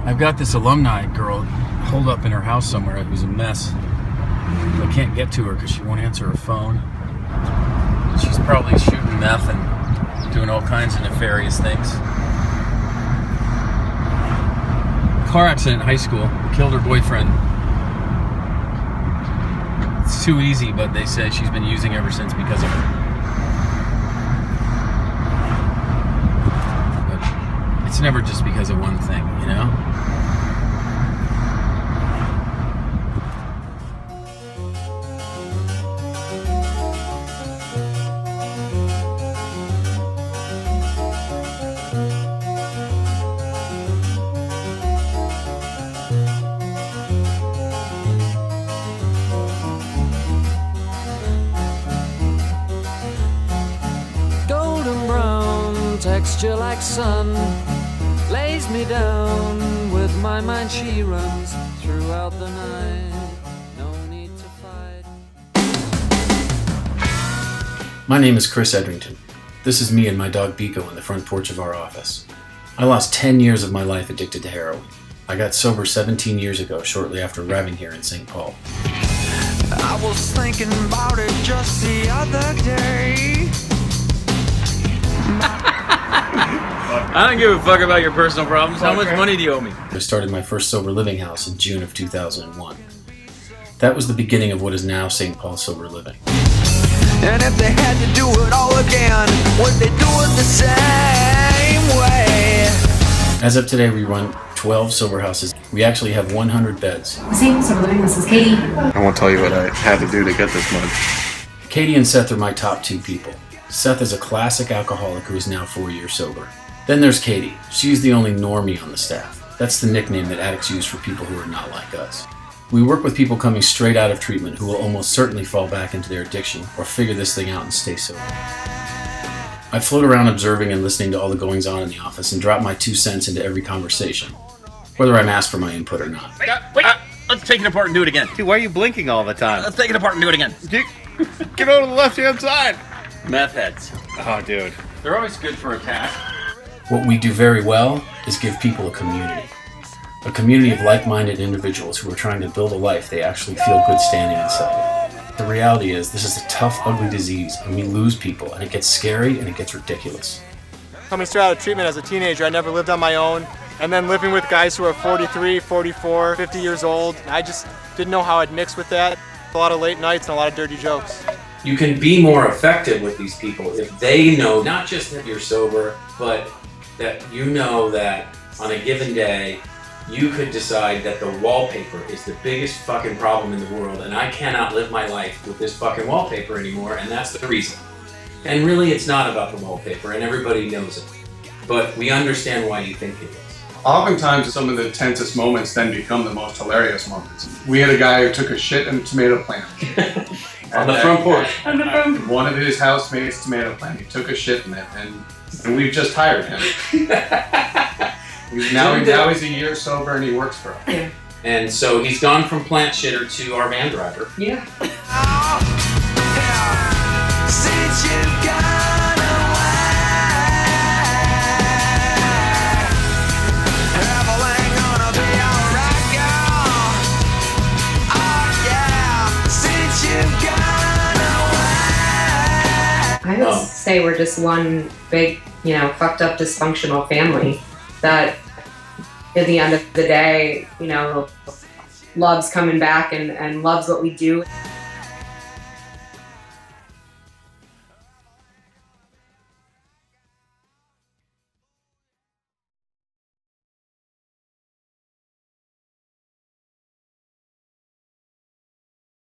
I've got this alumni girl holed up in her house somewhere who's a mess. I can't get to her because she won't answer her phone. She's probably shooting meth and doing all kinds of nefarious things. Car accident in high school. Killed her boyfriend. It's too easy, but they say she's been using ever since because of it. But it's never just because of one thing, you know? Texture like sun lays me down. With my mind she runs throughout the night. No need to fight. My name is Chris Edrington. This is me and my dog Biko on the front porch of our office. I lost 10 years of my life addicted to heroin. I got sober 17 years ago, shortly after arriving here in St. Paul. I was thinking about it just the other day. I don't give a fuck about your personal problems. How much money do you owe me? I started my first sober living house in June of 2001. That was the beginning of what is now St. Paul Sober Living. And if they had to do it all again, would they do it the same way? As of today, we run 12 sober houses. We actually have 100 beds. St. Paul Sober Living, this is Katie. I won't tell you what I had to do to get this much. Katie and Seth are my top two people. Seth is a classic alcoholic who is now 4 years sober. Then there's Katie. She's the only normie on the staff. That's the nickname that addicts use for people who are not like us. We work with people coming straight out of treatment who will almost certainly fall back into their addiction or figure this thing out and stay sober. I float around observing and listening to all the goings on in the office and drop my 2 cents into every conversation, whether I'm asked for my input or not. Wait, let's take it apart and do it again. Dude, why are you blinking all the time? Let's take it apart and do it again. Get over to the left-hand side. Meth heads. Oh, dude. They're always good for a task. What we do very well is give people a community. A community of like-minded individuals who are trying to build a life they actually feel good standing inside. The reality is, this is a tough, ugly disease, and we lose people, and it gets scary, and it gets ridiculous. Coming straight out of treatment as a teenager, I never lived on my own. And then living with guys who are 43, 44, 50 years old, I just didn't know how I'd mix with that. A lot of late nights and a lot of dirty jokes. You can be more effective with these people if they know not just that you're sober, but that you know that on a given day, you could decide that the wallpaper is the biggest fucking problem in the world and I cannot live my life with this fucking wallpaper anymore, and that's the reason. And really it's not about the wallpaper, and everybody knows it. But we understand why you think it is. Oftentimes some of the tensest moments then become the most hilarious moments. We had a guy who took a shit in a tomato plant. On the front porch. One of his housemates' tomato plant. He took a shit in it, and we've just hired him. Now he's a year sober and he works for us. Yeah. And so he's gone from plant shitter to our van driver. Yeah. Since you've gone away, everything gonna be alright, girl. Oh yeah, since you've gone away. I would say we're just one big, fucked up dysfunctional family that at the end of the day, loves coming back and loves what we do.